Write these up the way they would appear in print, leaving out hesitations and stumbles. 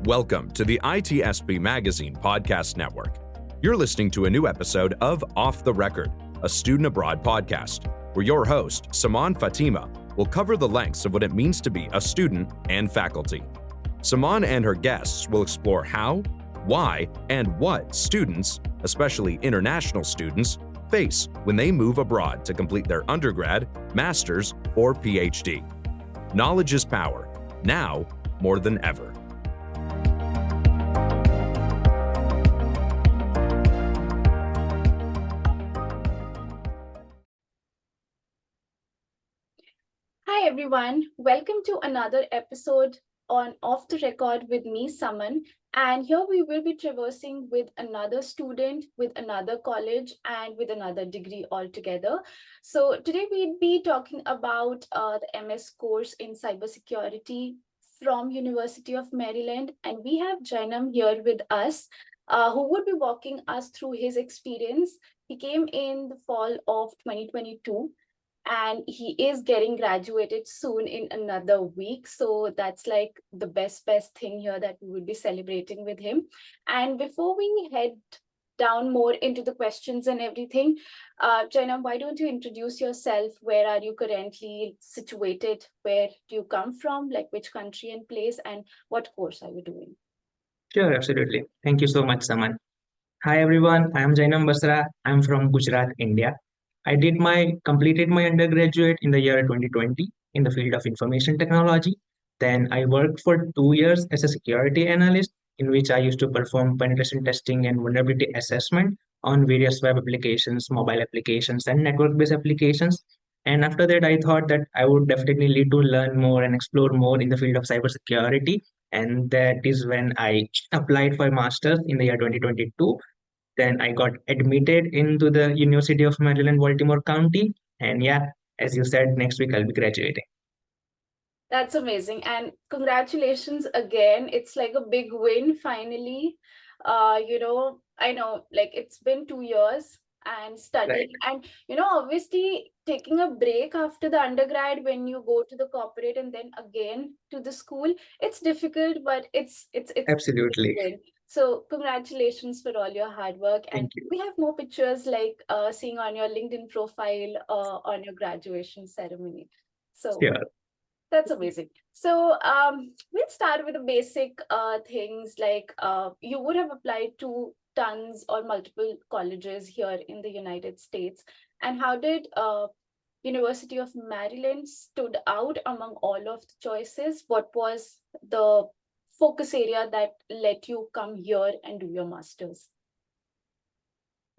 Welcome to the ITSP Magazine Podcast Network. You're listening to a new episode of Off the Record, a student abroad podcast, where your host, Saman Fatima, will cover the lengths of what it means to be a student and faculty. Saman and her guests will explore how, why, and what students, especially international students, face when they move abroad to complete their undergrad, master's, or PhD. Knowledge is power, now more than ever. Hi everyone, welcome to another episode on Off the Record with me, Saman. And here we will be traversing with another student, with another college, and with another degree altogether. So today we'll be talking about the MS course in cybersecurity from University of Maryland. And we have Jainam here with us, who would be walking us through his experience. He came in the fall of 2022. And he is getting graduated soon in another week. So that's like the best thing here that we would be celebrating with him. And before we head down more into the questions and everything, Jainam, why don't you introduce yourself? Where are you currently situated? Where do you come from? Like which country and place? And what course are you doing? Sure, absolutely. Thank you so much, Saman. Hi everyone, I am Jainam Basra. I'm from Gujarat, India. I completed my undergraduate in the year 2020 in the field of information technology. Then I worked for 2 years as a security analyst, in which I used to perform penetration testing and vulnerability assessment on various web applications, mobile applications, and network-based applications. And after that, I thought that I would definitely need to learn more and explore more in the field of cybersecurity. And that is when I applied for a master's in the year 2022. Then I got admitted into the University of Maryland, Baltimore County. And yeah, as you said, next week I'll be graduating. That's amazing. And congratulations again. It's like a big win finally. I know like it's been 2 years and studying and obviously taking a break after the undergrad when you go to the corporate and then again to the school, it's difficult, but it's Absolutely. a win. So congratulations for all your hard work. And Thank you. we have more pictures like seeing on your LinkedIn profile on your graduation ceremony. So Sure. that's amazing. So we'll start with the basic things like you would have applied to tons or multiple colleges here in the United States. And how did University of Maryland stood out among all of the choices? What was the focus area that let you come here and do your master's?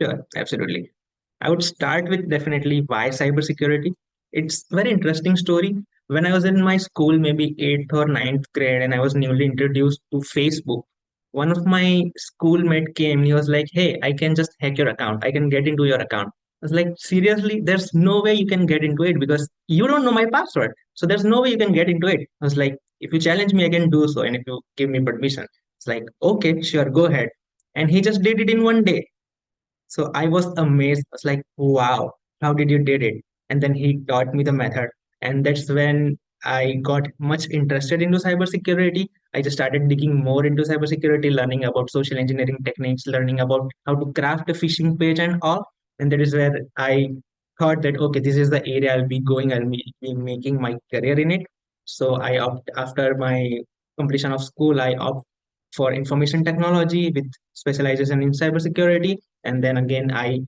Sure, absolutely. I would start with definitely why cybersecurity. It's a very interesting story. When I was in my school, maybe eighth or ninth grade, and I was newly introduced to Facebook, one of my schoolmate came. He was like, "Hey, I can just hack your account. I can get into your account." I was like, "Seriously? There's no way you can get into it because you don't know my password. So there's no way you can get into it." I was like, "If you challenge me, I can do so, and if you give me permission." It's like, "Okay, sure, go ahead." And he just did it in one day. So I was amazed. I was like, wow, how did you did it? And then he taught me the method. And that's when I got much interested into cybersecurity. I just started digging more into cybersecurity, learning about social engineering techniques, learning about how to craft a phishing page and all. And that is where I thought that, okay, this is the area I'll be making my career in it. So after my completion of school, I opt for information technology with specialization in cybersecurity. And then again, I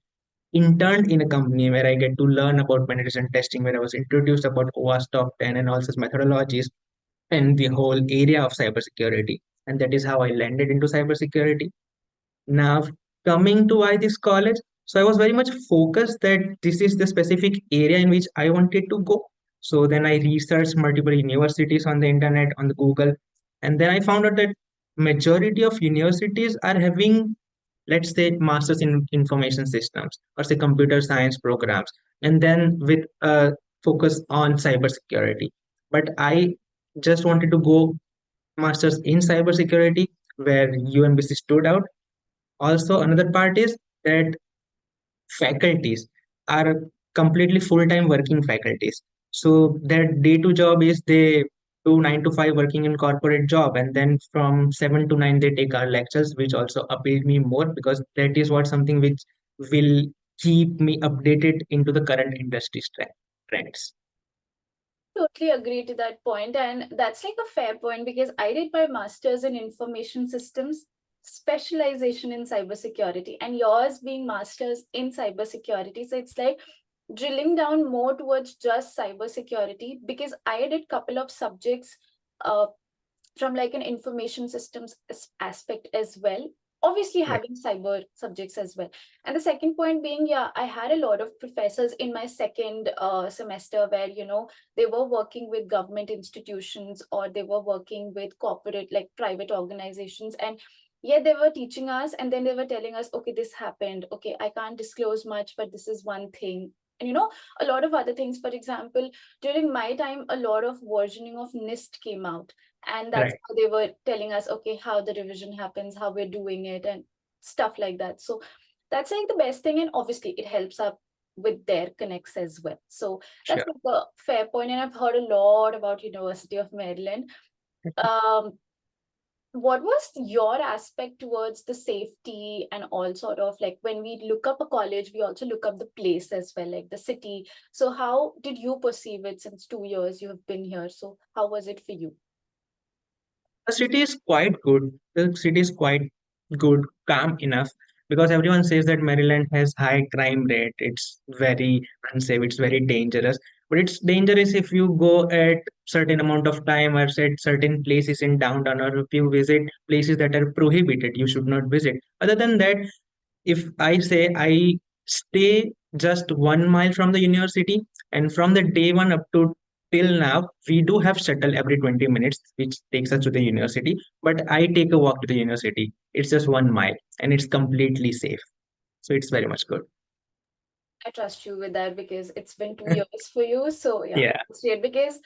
interned in a company where I get to learn about penetration testing, where I was introduced about OWASP Top 10 and all such methodologies and the whole area of cybersecurity. And that is how I landed into cybersecurity. Now, coming to why this college, so I was very much focused that this is the specific area in which I wanted to go. So then I researched multiple universities on the internet, on the Google, and then I found out that majority of universities are having, let's say, masters in information systems or say computer science programs, and then with a focus on cybersecurity. But I just wanted to go masters in cybersecurity where UMBC stood out. Also, another part is that faculties are completely full-time working faculties. So their day-to job is they to 9 to 5 working in corporate job, and then from 7 to 9 they take our lectures, which also appealed me more because that is what something which will keep me updated into the current industry trends. Totally agree to that point, and that's like a fair point because I did my master's in information systems, specialization in cybersecurity, and yours being master's in cybersecurity. So it's like drilling down more towards just cybersecurity because I did couple of subjects uh, from like an information systems aspect as well, obviously Right. having cyber subjects as well. And the second point being, yeah, I had a lot of professors in my second semester where, you know, they were working with government institutions or they were working with corporate, like private organizations, and yeah, they were teaching us and then they were telling us, okay, this happened, okay, I can't disclose much, but this is one thing. And you know, a lot of other things. For example, during my time, a lot of versioning of NIST came out, and that's Right. how they were telling us, okay, how the revision happens, how we're doing it, and stuff like that. So that's like the best thing, and obviously it helps up with their connects as well. So that's Sure. like a fair point, and I've heard a lot about University of Maryland. um what was your aspect towards the safety and all sort of, like, when we look up a college, we also look up the place as well, like the city. So how did you perceive it? Since 2 years you have been here, so how was it for you? The city is quite good. The city is quite good, calm enough, because everyone says that Maryland has high crime rate. It's very unsafe. It's very dangerous. But it's dangerous if you go at certain amount of time or at certain places in downtown, or if you visit places that are prohibited, you should not visit. Other than that, if I say I stay just 1 mile from the university, and from the day one up to till now, we do have shuttle every 20 minutes, which takes us to the university. But I take a walk to the university. It's just 1 mile, and it's completely safe. So it's very much good. I trust you with that because it's been 2 years for you. So yeah, Yeah, it's great because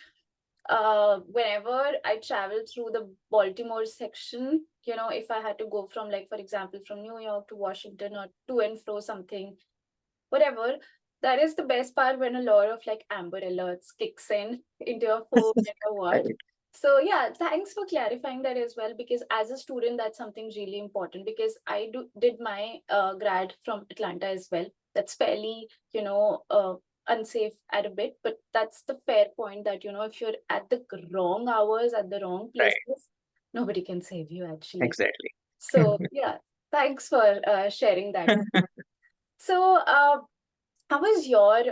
whenever I travel through the Baltimore section, you know, if I had to go from, like, for example, from New York to Washington or to and fro something, whatever, that is the best part when a lot of like Amber Alerts kicks in into your phone and your watch. right. So yeah, thanks for clarifying that as well, because as a student, that's something really important because I did my grad from Atlanta as well. That's fairly, you know, unsafe at a bit, but that's the fair point that, you know, if you're at the wrong hours at the wrong Right. places, nobody can save you actually. Exactly. So yeah, thanks for sharing that. So how was your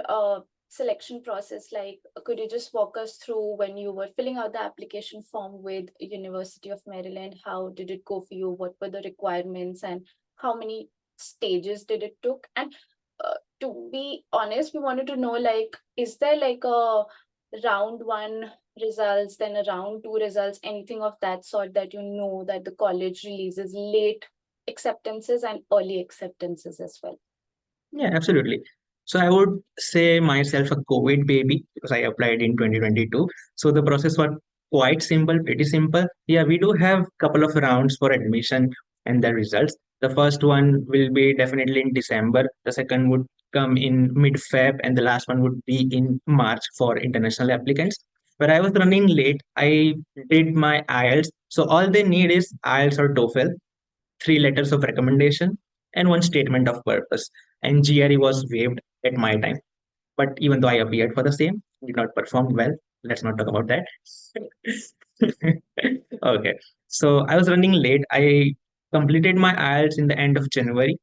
selection process like? Could you just walk us through when you were filling out the application form with University of Maryland? How did it go for you? What were the requirements and how many stages did it took? And to be honest, we wanted to know, like, is there like a round one results, then a round two results, anything of that sort that you know that the college releases late acceptances and early acceptances as well? Yeah, absolutely. So I would say myself a COVID baby because I applied in 2022. So the process was quite simple, pretty simple. Yeah, we do have couple of rounds for admission and the results. The first one will be definitely in December. The second would come in mid-Feb, and the last one would be in March for international applicants. But I was running late. I did my IELTS. So all they need is IELTS or TOEFL, 3 letters of recommendation, and one statement of purpose. And GRE was waived at my time. But even though I appeared for the same, did not perform well. Let's not talk about that. Okay. So I was running late. I completed my IELTS in the end of January.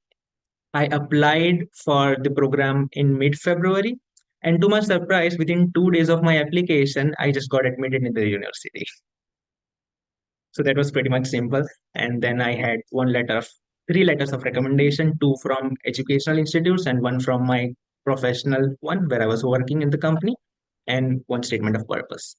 I applied for the program in mid February. And to my surprise, within 2 days of my application, I just got admitted in the university. So that was pretty much simple. And then I had 3 letters of recommendation, two from educational institutes and one from my professional one where I was working in the company, and one statement of purpose.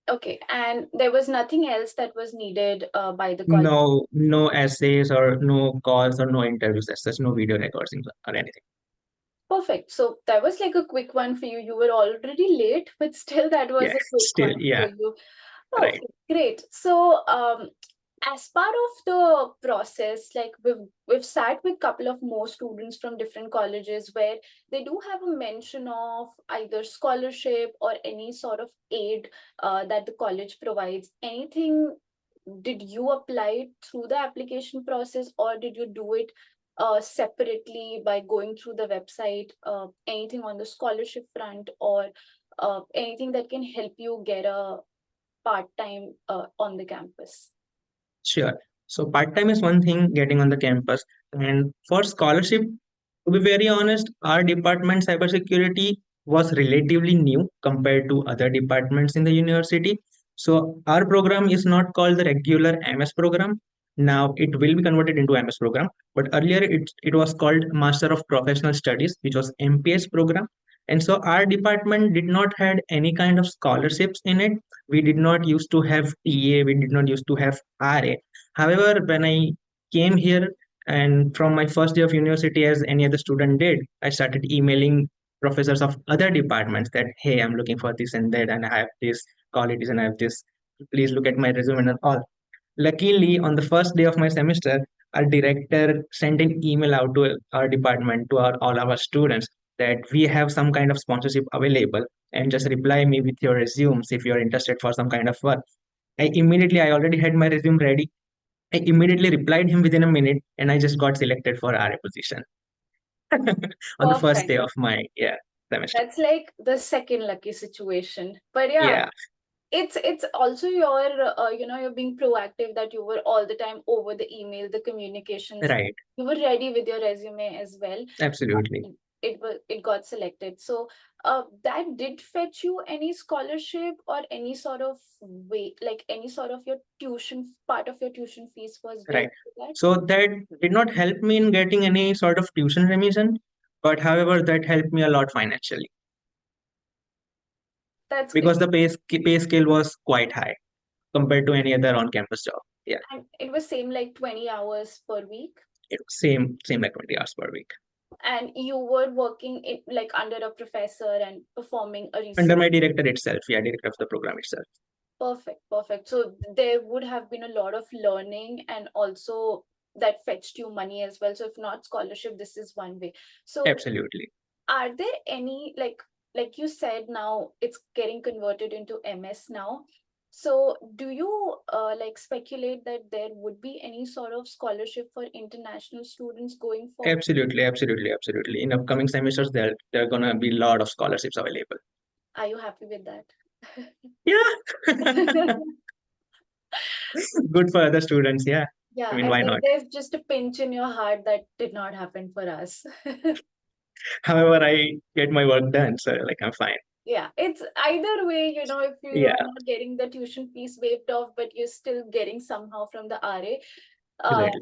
Okay, and there was nothing else that was needed by the college. No essays or no calls or no interviews as such, no video recordings or anything. Perfect. So that was like a quick one for you. You were already late, but still that was Yeah, a quick still, one for yeah, you. right. Okay, great. So as part of the process, like we've sat with a couple of more students from different colleges where they do have a mention of either scholarship or any sort of aid that the college provides. Anything, did you apply through the application process, or did you do it separately by going through the website? Anything on the scholarship front, or anything that can help you get a part-time on the campus? Sure. So part-time is one thing getting on the campus. And for scholarship, to be very honest, our department cybersecurity was relatively new compared to other departments in the university. So our program is not called the regular MS program. Now it will be converted into MS program, but earlier it was called Master of Professional Studies, which was MPS program. And so our department did not had any kind of scholarships in it. We did not used to have TA, we did not used to have RA. However, when I came here and from my first day of university, as any other student did, I started emailing professors of other departments that, hey, I'm looking for this and that, and I have this qualities and I have this. Please look at my resume and all. Luckily, on the first day of my semester, our director sent an email out to our department, to all our students, that we have some kind of sponsorship available and just reply me with your resumes if you're interested for some kind of work. I already had my resume ready. I immediately replied him within a minute, and I just got selected for RA position on the first Perfect. day of my semester. That's like the second lucky situation. But yeah, Yeah, it's also your you're being proactive, that you were all the time over the email, the communications. right, You were ready with your resume as well. absolutely. It got selected. So that did fetch you any scholarship or any sort of way, like any sort of your tuition, part of your tuition fees was waived Right. for that? So that did not help me in getting any sort of tuition remission, but however, that helped me a lot financially That's because great. the pay scale was quite high compared to any other on-campus job. Yeah, And it was same like 20 hours per week. it was same like 20 hours per week And you were working it like under a professor and performing a under research. my director itself. Yeah, director of the program itself. Perfect, perfect. So there would have been a lot of learning, and also that fetched you money as well. So if not scholarship, this is one way. So Absolutely. are there any, like you said, now it's getting converted into MS now. So do you like speculate that there would be any sort of scholarship for international students going forward? Absolutely, absolutely, absolutely. In upcoming semesters, there are gonna be a lot of scholarships available. Are you happy with that? Yeah, good for other students. Yeah, I Yeah, mean, and why then not? there's just a pinch in your heart that did not happen for us. However, I get my work done, so like I'm fine. Yeah, it's either way, if you Yeah, are not getting the tuition fees waived off, but you're still getting somehow from the RA, uh, exactly.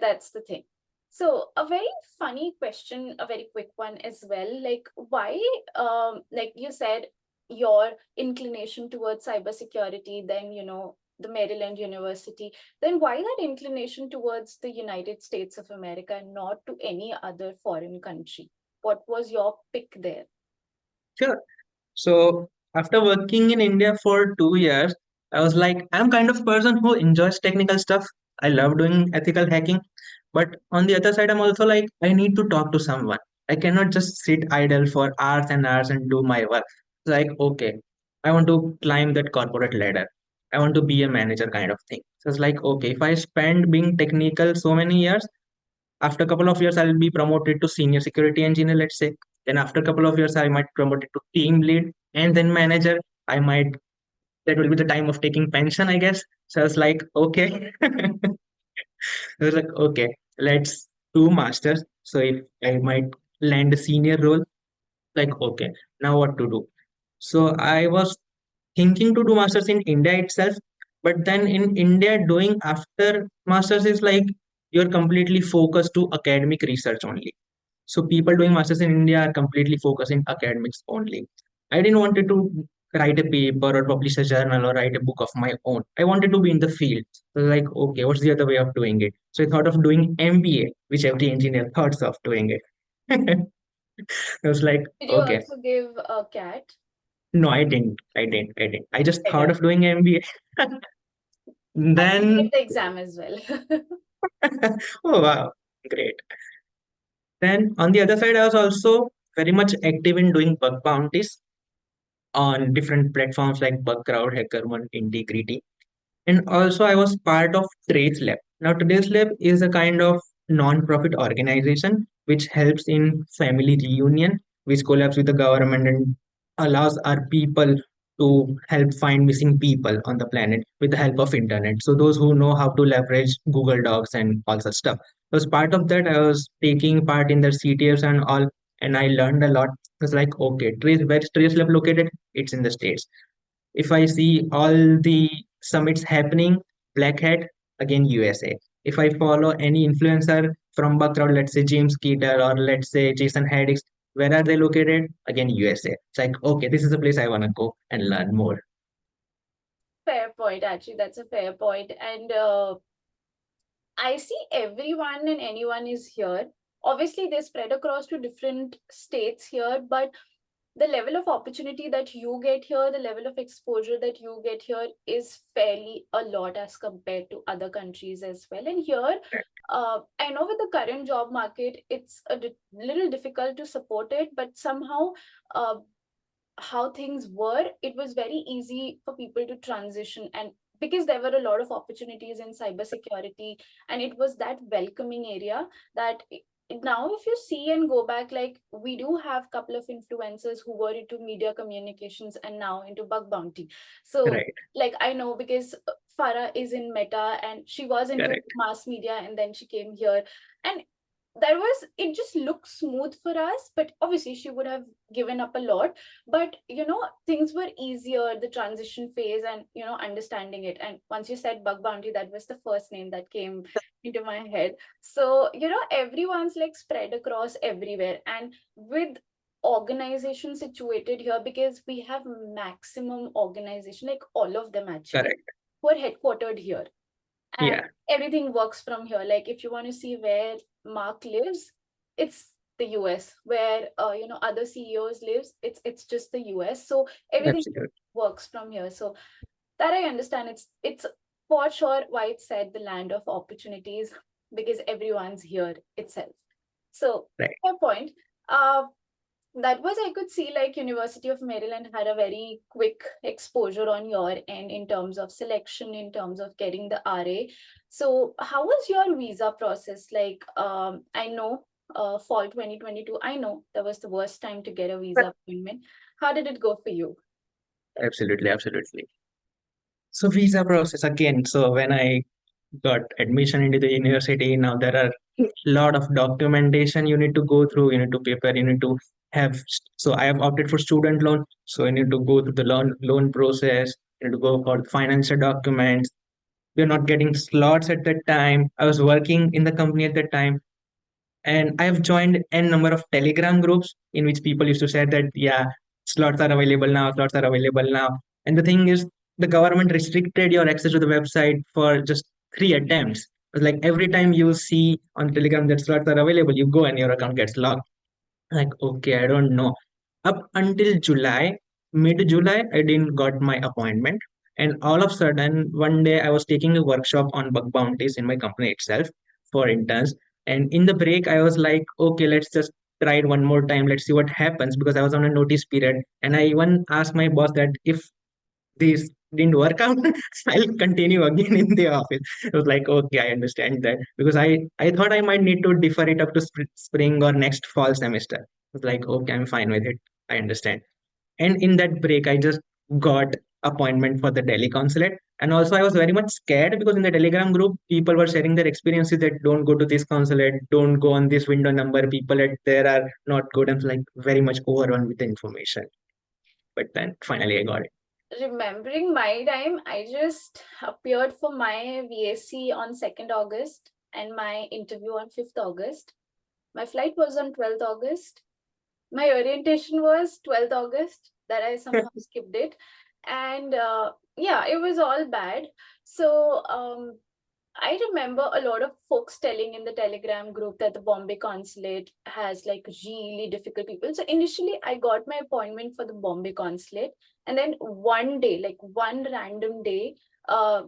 that's the thing. So a very funny question, a very quick one as well. Like why, like you said, your inclination towards cybersecurity, then the Maryland University, then why that inclination towards the United States of America and not to any other foreign country? What was your pick there? Sure. So after working in India for 2 years, I was like, I'm kind of person who enjoys technical stuff. I love doing ethical hacking. But on the other side, I'm also like, I need to talk to someone. I cannot just sit idle for hours and hours and do my work. It's like, okay, I want to climb that corporate ladder. I want to be a manager kind of thing. So it's like, okay, if I spend being technical so many years, after a couple of years, I'll be promoted to senior security engineer, let's say. Then after a couple of years, I might promoted to team lead and then manager. I might, that will be the time of taking pension, I guess. So I was like, okay. I was like, okay, let's do masters. So if I might land a senior role, like, okay, now what to do? So I was thinking to do masters in India itself, but then in India, doing after masters is like you're completely focused to academic research only. So people doing masters in India are completely focused in academics only. I didn't wanted to write a paper or publish a journal or write a book of my own. I wanted to be in the field. So like, okay, what's the other way of doing it? So I thought of doing MBA, which every engineer thoughts of doing it. I was like, Did you okay, also give a cat? no, I didn't. I didn't. I didn't. I just thought Better. of doing MBA. Then, Did the exam as well. oh wow, great. Then on the other side, I was also very much active in doing bug bounties on different platforms like Bugcrowd, HackerOne, Integrity. And also, I was part of Trace Lab. Now, Trace Lab is a kind of non-profit organization which helps in family reunion, which collabs with the government and allows our people to help find missing people on the planet with the help of internet. So those who know how to leverage Google Docs and all such stuff. So as part of that, I was taking part in the CTFs and all, and I learned a lot. It's like, okay, where's Trace Lab located? It's in the States. If I see all the summits happening, Black Hat, again USA. If I follow any influencer from background, let's say James Keeter or let's say Jason Haddix, where are they located? Again USA. It's like, okay, this is the place I want to go and learn more. Fair point, actually, that's a fair point. And I see everyone and anyone is here. Obviously, they spread across to different states here, but the level of opportunity that you get here, the level of exposure that you get here is fairly a lot as compared to other countries as well. And here, I know with the current job market, it's a little difficult to support it, but somehow how things were, it was very easy for people to transition. And because there were a lot of opportunities in cybersecurity, and it was that welcoming area that now if you see and go back, like we do have a couple of influencers who were into media communications and now into bug bounty. So Right, like I know because Farah is in Meta and she was into correct, mass media and then she came here, and that was, it just looked smooth for us, but obviously she would have given up a lot. But things were easier, the transition phase, and understanding it. And once you said bug bounty, that was the first name that came into my head. So everyone's like spread across everywhere, and with organization situated here, because we have maximum organization, like all of them actually, correct. who are headquartered here, and Yeah, everything works from here. Like if you want to see where Mark lives, it's the US. Where other CEOs lives, it's just the US. So everything absolutely. works from here. So that I understand. It's for sure why it's said the land of opportunities, because everyone's here itself. So Right, fair point. Uh, that was, I could see like University of Maryland had a very quick exposure on your end in terms of selection, in terms of getting the RA. So how was your visa process? Like I know fall 2022, I know that was the worst time to get a visa appointment. How did it go for you? absolutely, absolutely. So visa process again. So when I got admission into the university, now there are lot of documentation you need to go through, you need to prepare, you need to have. So I have opted for student loan, so you need to go through the loan process, you need to go for financial documents. We're not getting slots at that time. I was working in the company at that time, and I have joined n number of Telegram groups in which people used to say that, yeah, slots are available now, slots are available now. And the thing is, the government restricted your access to the website for just 3 attempts. It's like every time you see on Telegram that slots are available, you go and your account gets locked. Like, okay, I don't know. Up until July, mid July, I didn't got my appointment. And all of a sudden, one day I was taking a workshop on bug bounties in my company itself for interns. And in the break, I was like, okay, let's just try it one more time. Let's see what happens, because I was on a notice period. And I even asked my boss that if this didn't work out, I'll continue again in the office. I was like, okay, I understand that, because I thought I might need to defer it up to spring or next fall semester. I was like, okay, I'm fine with it. I understand. And in that break, I just got appointment for the Delhi consulate. And also, I was very much scared because in the Telegram group, people were sharing their experiences that don't go to this consulate, don't go on this window number. People at there are not good, and like very much overrun with the information. But then finally, I got it. Remembering my time, I just appeared for my VAC on 2nd August and my interview on 5th August. My flight was on 12th August. My orientation was 12th August, that I somehow skipped it. And yeah, it was all bad. So I remember a lot of folks telling in the Telegram group that the Bombay consulate has like really difficult people. So initially, I got my appointment for the Bombay consulate. And then one day, like one random day,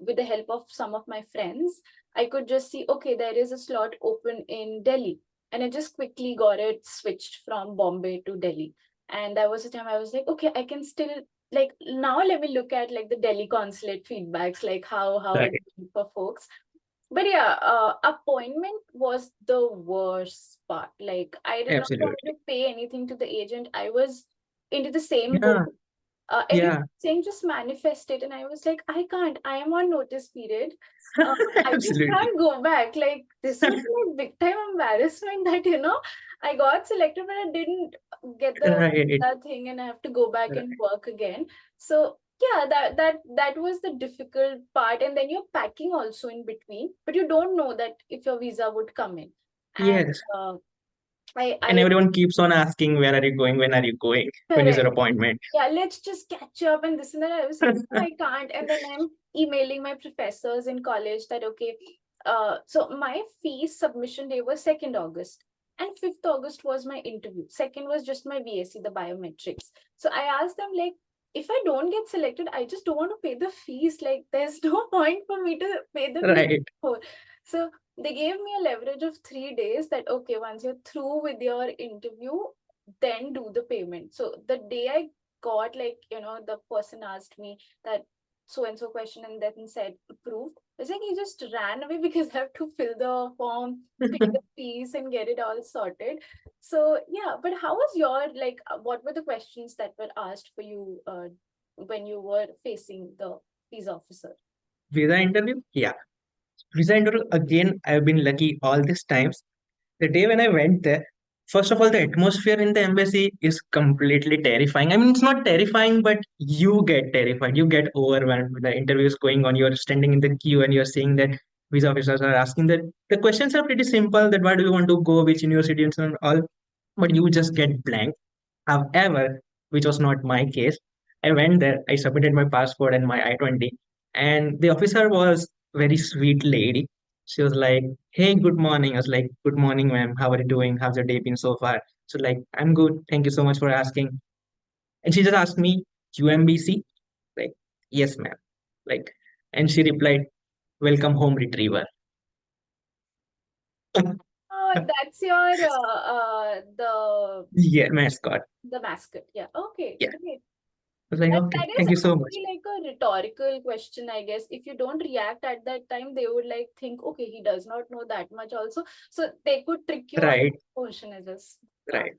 with the help of some of my friends, I could just see, okay, there is a slot open in Delhi. And I just quickly got it switched from Bombay to Delhi. And that was the time I was like, okay, I can still, like, now let me look at like the Delhi consulate feedbacks, like how Right. it's for folks. But yeah, appointment was the worst part. Like, I did not want to Absolutely. pay anything to the agent. I was into the same boat. Yeah. Everyone Yeah. saying just manifest it, and I was like, I can't. I am on notice period. I just Absolutely. can't go back. Like, this was like big time embarrassment that I got selected, but I didn't get the Right. that thing, and I have to go back and Right. work again. So yeah, that was the difficult part, and then you're packing also in between, but you don't know that if your visa would come in, and Yes. And I everyone keeps on asking, where are you going? When are you going? When is your correct. appointment? Yeah, let's just catch up and this and that. I was like, no, I can't. And then I'm emailing my professors in college that, okay, so my fee submission day was 2nd August. And 5th August was my interview. Second was just my VSc, the biometrics. So I asked them, like, if I don't get selected, I just don't want to pay the fees. Like, there's no point for me to pay the fees. Right. So they gave me a leverage of 3 days that, okay, once you're through with your interview, then do the payment. So the day I got, like, the person asked me that so and so question and then said approved. I was like, he just ran away because I have to fill the form, pay the fees, and get it all sorted. So yeah, but how was your, like, what were the questions that were asked for you when you were facing the visa officer? Visa interview? Yeah. Visa interview, again, I've been lucky all these times. The day when I went there, first of all, the atmosphere in the embassy is completely terrifying. I mean, it's not terrifying, but you get terrified. You get overwhelmed with the interviews going on. You're standing in the queue and you're seeing that visa officers are asking that the questions are pretty simple, that where do you want to go, which university and all, but you just get blank. However, which was not my case, I went there, I submitted my passport and my I-20, and the officer was very sweet lady. She was like, "Hey, good morning." I was like, "Good morning, ma'am. How are you doing? How's your day been so far?" So like, "I'm good. Thank you so much for asking." And she just asked me, "UMBC?" Like, "Yes, ma'am." Like, and she replied, "Welcome home, retriever." Oh, that's your Yeah, mascot. the mascot. Yeah. Okay, Yeah. great. I was like, That "Okay, is thank you so much." actually like a rhetorical question, I guess. If you don't react at that time, they would like think, okay, he does not know that much also. So they could trick you on Right, that portion as just right.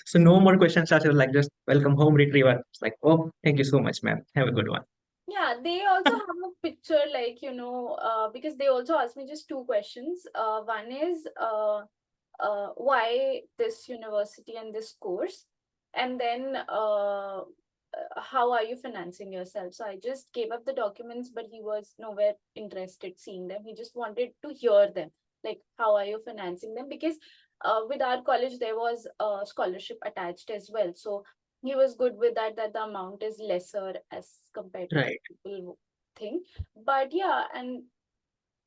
So no more questions started, like just welcome home, retriever. It's like, oh, thank you so much, ma'am. Have a good one. yeah, they also have a picture, like, because they also asked me just two questions. One is why this university and this course, and then how are you financing yourself? So I just gave up the documents, but he was nowhere interested seeing them. He just wanted to hear them, like, how are you financing them? Because with our college there was a scholarship attached as well, so he was good with that, that the amount is lesser as compared to what Right. people think. But yeah, and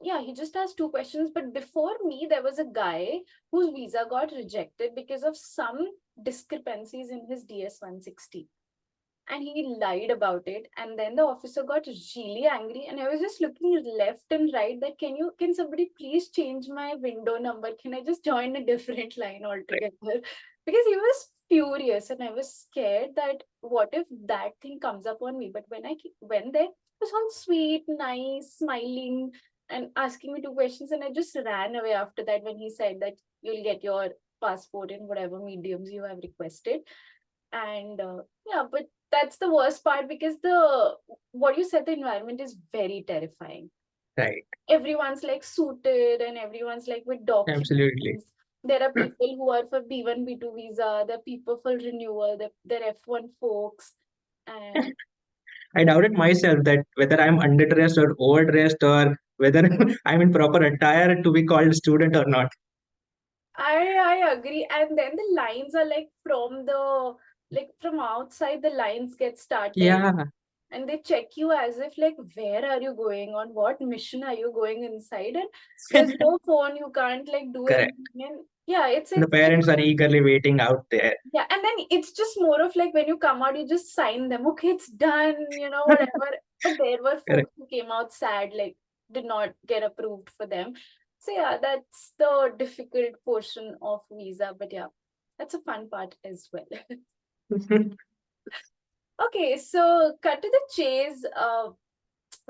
yeah, he just asked two questions. But before me, there was a guy whose visa got rejected because of some discrepancies in his DS 160. And he lied about it. And then the officer got really angry. And I was just looking left and right that can somebody please change my window number? Can I just join a different line Right. altogether? Because he was furious and I was scared that what if that thing comes up on me? But when I went there, it was all sweet, nice, smiling, and asking me two questions. And I just ran away after that when he said that you'll get your passport in whatever mediums you have requested. And yeah, but that's the worst part because the what you said, the environment is very terrifying. Right. Everyone's like suited and everyone's like with Absolutely. documents. There are people who are for B1, B2 visa, there are people for renewal, they're F1 folks. And I doubted myself that whether I'm underdressed or overdressed or whether I'm in proper attire to be called a student or not. I agree. And then the lines are like from outside, the lines get started. Yeah, And they check you as if like, where are you going, on what mission are you going inside, and there's no phone, you can't like do correct. anything. And yeah, The parents are eagerly waiting out there. yeah, and then it's just more of like when you come out, you just sign them, okay, it's done, whatever. But there were Correct. folks who came out sad, like did not get approved for them. So yeah, that's the difficult portion of visa. But yeah, that's a fun part as well. Okay, so cut to the chase.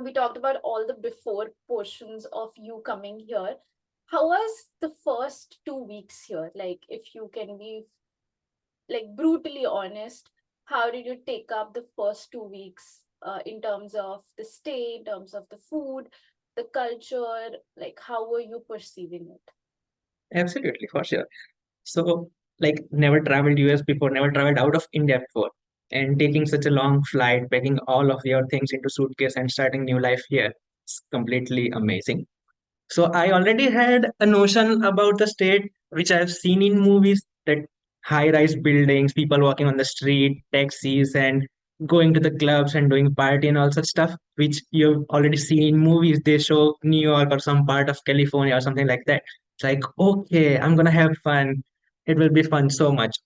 We talked about all the before portions of you coming here. How was the first 2 weeks here? Like, if you can be like brutally honest, how did you take up the first 2 weeks in terms of the stay, in terms of the food, the culture? Like, how were you perceiving it? Absolutely, for sure. So, like, never traveled US before, never traveled out of India before, and taking such a long flight, packing all of your things into suitcase and starting new life here, it's completely amazing. So I already had a notion about the state, which I've seen in movies, that high-rise buildings, people walking on the street, taxis, and going to the clubs and doing party and all such stuff, which you've already seen in movies. They show New York or some part of California or something like that. It's like, okay, I'm gonna have fun. It will be fun so much.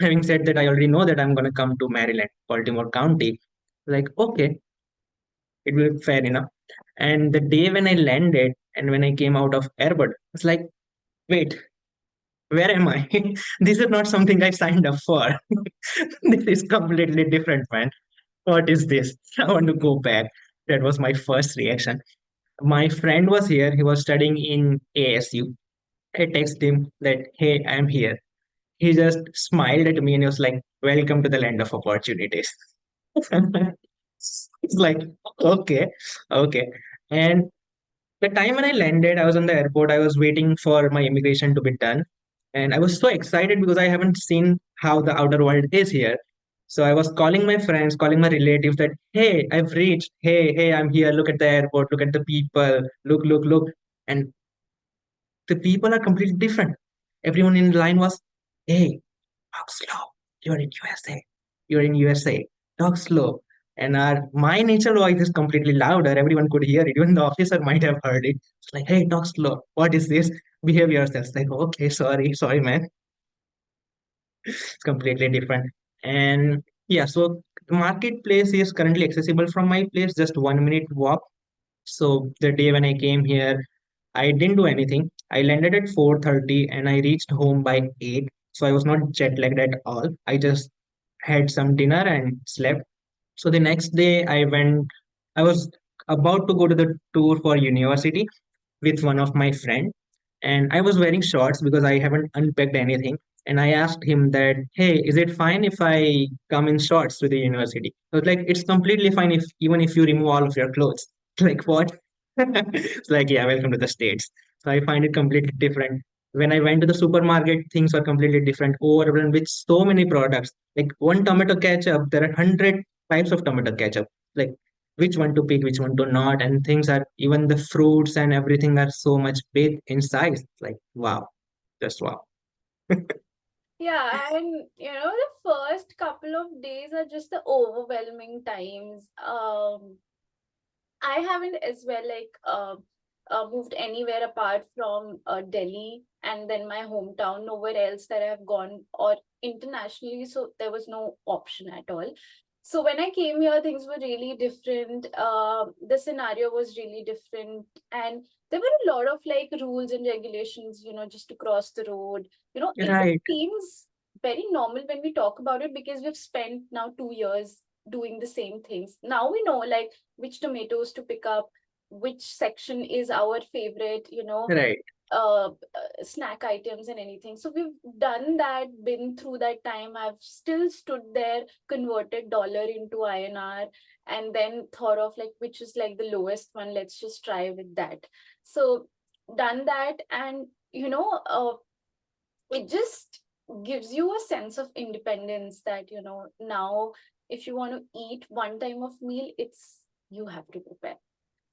Having said that, I already know that I'm gonna come to Maryland, Baltimore County. Like, okay, it will be fair enough. And the day when I landed and when I came out of airport, it's like, wait, where am I? This is not something I signed up for. This is completely different, man. What is this? I want to go back. That was my first reaction. My friend was here. He was studying in ASU. I texted him that, hey, I'm here. He just smiled at me and he was like, welcome to the land of opportunities. It's like, okay, okay. And the time when I landed, I was on the airport. I was waiting for my immigration to be done. And I was so excited because I haven't seen how the outer world is here. So I was calling my friends, calling my relatives that, hey, I've reached. Hey, I'm here. Look at the airport. Look at the people. Look. And the people are completely different. Everyone in line was, hey, talk slow. You're in USA. You're in USA. Talk slow. And my nature voice is completely louder. Everyone could hear it. Even the officer might have heard it. It's like, hey, talk slow. What is this? Behave yourself. It's like, okay, sorry, man. It's completely different. And yeah, so the marketplace is currently accessible from my place, just 1 minute walk. So the day when I came here, I didn't do anything. I landed at 4:30 and I reached home by 8. So I was not jet lagged at all. I just had some dinner and slept. So the next day I was about to go to the tour for university with one of my friend, and I was wearing shorts because I haven't unpacked anything. And I asked him that, hey, is it fine if I come in shorts to the university? I was like, it's completely fine if even if you remove all of your clothes. Like what? It's like, yeah, welcome to the States. So I find it completely different. When I went to the supermarket, things were completely different, overwhelmed with so many products. Like one tomato ketchup, there are 100 types of tomato ketchup. Like which one to pick, which one to not, and things are even the fruits and everything are so much big in size. Like wow, just wow. Yeah, and the first couple of days are just the overwhelming times. I haven't as well moved anywhere apart from Delhi and then my hometown, nowhere else that I've gone or internationally. So there was no option at all. So when I came here, things were really different. The scenario was really different, and there were a lot of like rules and regulations, just to cross the road. It Right, seems very normal when we talk about it because we've spent now 2 years doing the same things. Now we know like which tomatoes to pick up, which section is our favorite, right, snack items and anything. So we've done that, been through that time. I've still stood there, converted dollar into INR, and then thought of like which is like the lowest one. Let's just try with that. So done that, and it just gives you a sense of independence that now if you want to eat one time of meal, it's you have to prepare.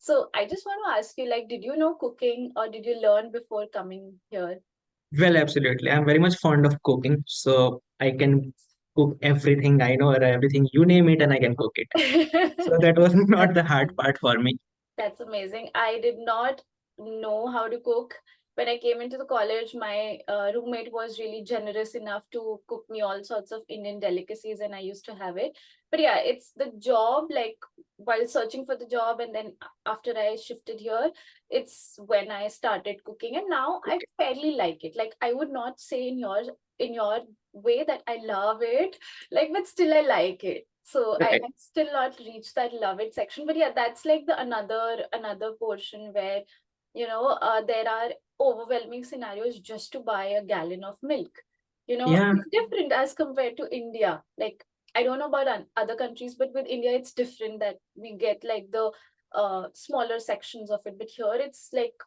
So I just want to ask you, like, did you know cooking or did you learn before coming here? well, absolutely. I'm very much fond of cooking, so I can cook everything I know or everything you name it, and I can cook it. So that was not That's the hard part for me. that's amazing. I did not know how to cook when I came into the college, my roommate was really generous enough to cook me all sorts of Indian delicacies, and I used to have it. But yeah, it's the job, like while searching for the job, and then after I shifted here, it's when I started cooking, and now I fairly like it. Like I would not say in your way that I love it, like, but still I like it. So Right. I still not reached that love it section. But yeah, that's like the another portion where there are overwhelming scenarios just to buy a gallon of milk. Yeah. It's different as compared to India. Like, I don't know about other countries, but with India, it's different that we get like the smaller sections of it. But here, it's like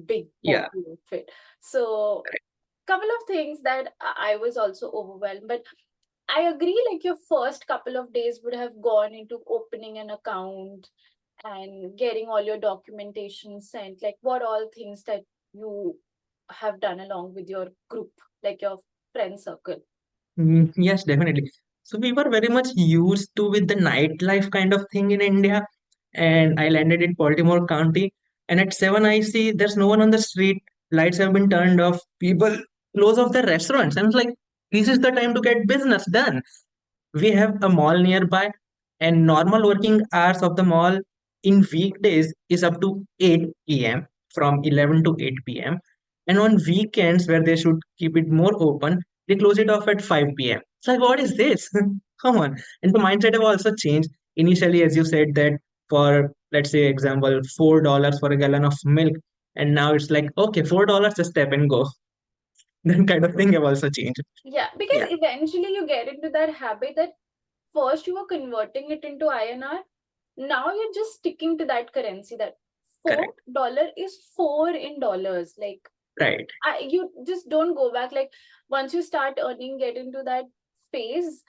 big Yeah. bottle of it. So, couple of things that I was also overwhelmed. But I agree, like your first couple of days would have gone into opening an account and getting all your documentation sent, like what all things that you have done along with your group, like your friend circle. Yes, definitely. So we were very much used to with the nightlife kind of thing in India, and I landed in Baltimore County. And at 7, I see there's no one on the street. Lights have been turned off. People close off their restaurants. I was like, this is the time to get business done. We have a mall nearby, and normal working hours of the mall in weekdays is up to 8 p.m. from 11 to 8 p.m. And on weekends, where they should keep it more open, they close it off at 5 p.m. It's like, what is this? Come on. And the mindset have also changed. Initially, as you said, that for, let's say, example, $4 for a gallon of milk. And now it's like, okay, $4, just step and go. That kind of thing have also changed. Yeah, because Yeah, eventually you get into that habit that first you were converting it into INR. Now you're just sticking to that currency, that correct. $4 is four in dollars. Like, Right. you just don't go back. Like, once you start earning, get into that phase,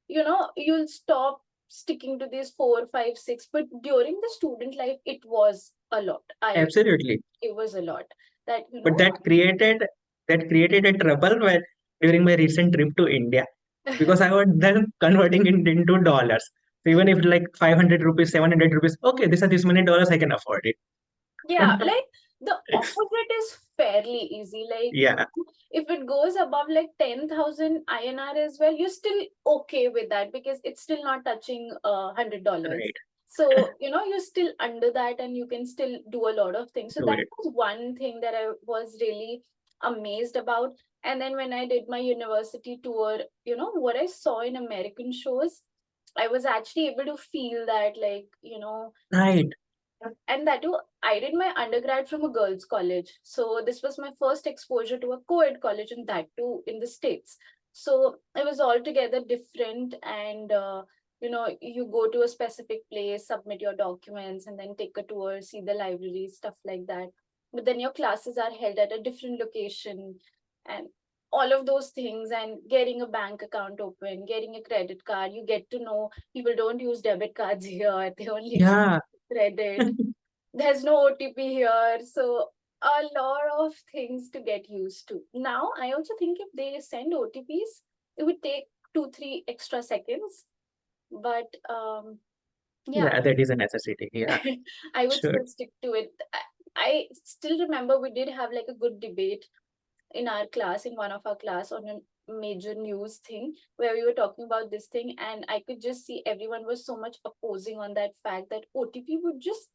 you'll stop sticking to these four, five, six. But during the student life, it was a lot. Absolutely. It was a lot that, But that created a trouble where during my recent trip to India, because I was then converting it into dollars. So even if like 500 rupees, 700 rupees, okay, these are this many dollars, I can afford it. yeah, like the opposite is fairly easy. Like, Yeah, if it goes above like 10,000 INR as well, you're still okay with that because it's still not touching $100. right. So, you're still under that and you can still do a lot of things. So Do that it. was one thing that I was really amazed about. And then when I did my university tour, what I saw in American shows, I was actually able to feel that, like, Right. and that too, I did my undergrad from a girls' college. So this was my first exposure to a co-ed college, and that too in the States. So it was altogether different. And, you go to a specific place, submit your documents, and then take a tour, see the library, stuff like that. But then your classes are held at a different location, and all of those things, and getting a bank account open, getting a credit card, you get to know people don't use debit cards here, they only use Yeah. credit. There's no OTP here. So a lot of things to get used to. Now, I also think if they send OTPs, it would take 2, 3 extra seconds. But yeah, Yeah, that is a necessity. Yeah, I would sure. still stick to it. I still remember we did have like a good debate in our class, in one of our class, on a major news thing where we were talking about this thing, and I could just see everyone was so much opposing on that fact that OTP would just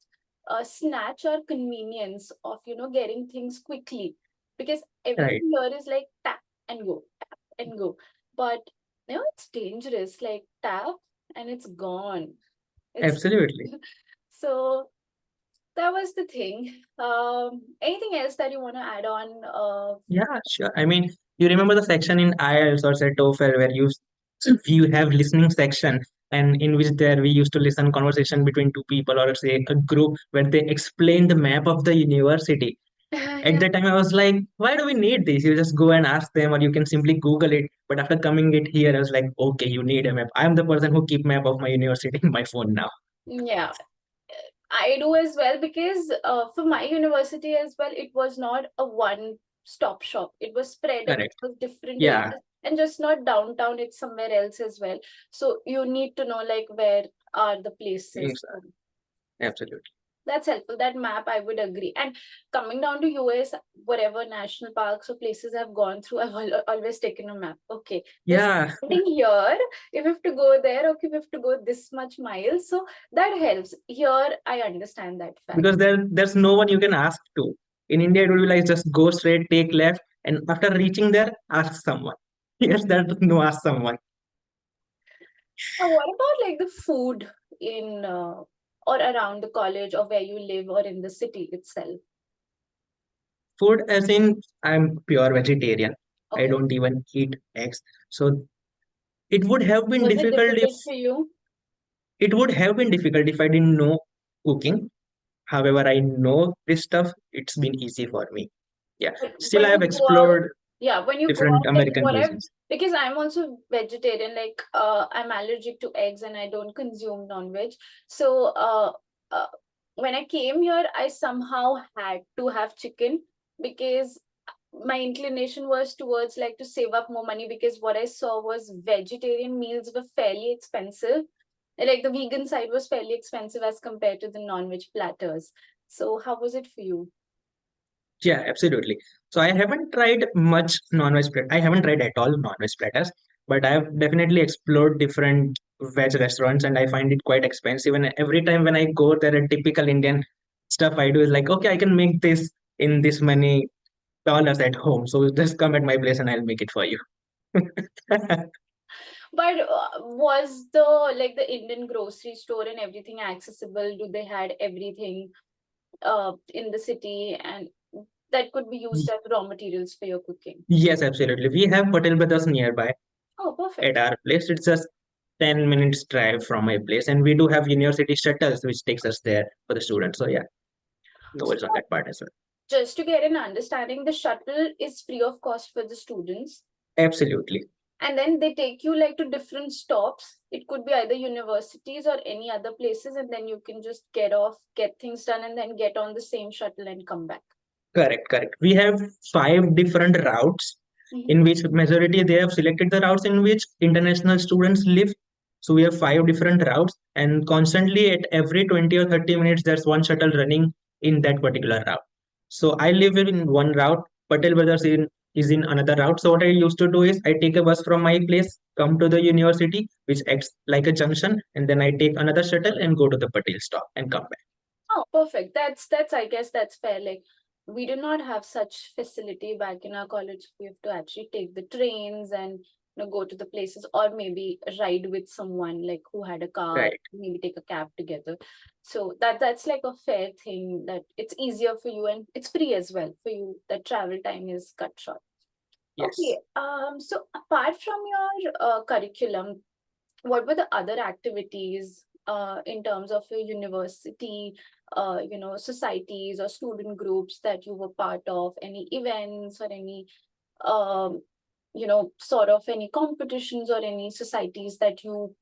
snatch our convenience of getting things quickly, because Right. everything here is like tap and go. But it's dangerous. Like, tap and it's gone. It's Absolutely. so that was the thing. Anything else that you want to add on? Yeah, sure. I mean, you remember the section in IELTS or say TOEFL where you have listening section, and in which there we used to listen conversation between two people or say a group where they explain the map of the university. At Yeah. that time, I was like, why do we need this? You just go and ask them, or you can simply Google it. But after coming it here, I was like, okay, you need a map. I'm the person who keep map of my university in my phone now. Yeah, I do as well, because for my university as well, it was not a one-stop shop. It was spread Correct. across different Yeah, areas, and just not downtown, it's somewhere else as well. So you need to know like where are the places. things are absolutely. That's helpful. That map, I would agree. And coming down to US, whatever national parks or places I've gone through, I've always taken a map. Okay, this Yeah, ending here, if we have to go there, okay, we have to go this much miles. So that helps. Here, I understand that fact. because there's no one you can ask to. In India, it would be like just go straight, take left, and after reaching there, ask someone. Yes, there's no ask someone. Now, what about like the food in or around the college or where you live or in the city itself? Food, as in, I'm pure vegetarian. I Okay. don't even eat eggs. So it would have been Was it difficult if difficult for you? I didn't know cooking. However, I know this stuff. It's been easy for me. Yeah. But Still, when I have you go out, explored yeah, when you go different out, like American what I've, cuisines. because I'm also vegetarian, like I'm allergic to eggs and I don't consume non-veg. So uh, when I came here, I somehow had to have chicken because my inclination was towards like to save up more money, because what I saw was vegetarian meals were fairly expensive. Like the vegan side was fairly expensive as compared to the non-veg platters. So how was it for you? Yeah, absolutely. So I haven't tried much non-veg I haven't tried at all non-veg platters, but I've definitely explored different veg restaurants and I find it quite expensive. And every time when I go there, a typical Indian stuff I do is like, okay, I can make this in this many dollars at home. So just come at my place and I'll make it for you. But was the like the Indian grocery store and everything accessible? Do they had everything in the city and that could be used as raw materials for your cooking? Yes, absolutely. We have Hotel Brothers nearby Oh, perfect. at our place. It's just 10 minutes drive from my place. And we do have university shuttles which takes us there for the students. So yeah, no So worries on that part as well. just to get an understanding, the shuttle is free of cost for the students. Absolutely. And then they take you like to different stops. It could be either universities or any other places, and then you can just get off, get things done, and then get on the same shuttle and come back. Correct, correct. We have five different routes Mhm. in which majority they have selected the routes in which international students live. So we have five different routes, and constantly at every 20 or 30 minutes, there's one shuttle running in that particular route. So I live in one route, Patel Brothers is in another route. So what I used to do is I take a bus from my place, come to the university, which acts like a junction, and then I take another shuttle and go to the Patel stop and come back. Oh, perfect. That's I guess that's fair. Like we do not have such facility back in our college. We have to actually take the trains and go to the places, or maybe ride with someone like who had a car, Right. maybe take a cab together. So that's like a fair thing, that it's easier for you and it's free as well for you. That travel time is cut short. Okay. Yes. So apart from your curriculum, what were the other activities in terms of your university, societies or student groups that you were part of? Any events or any, um, sort of any competitions or any societies that you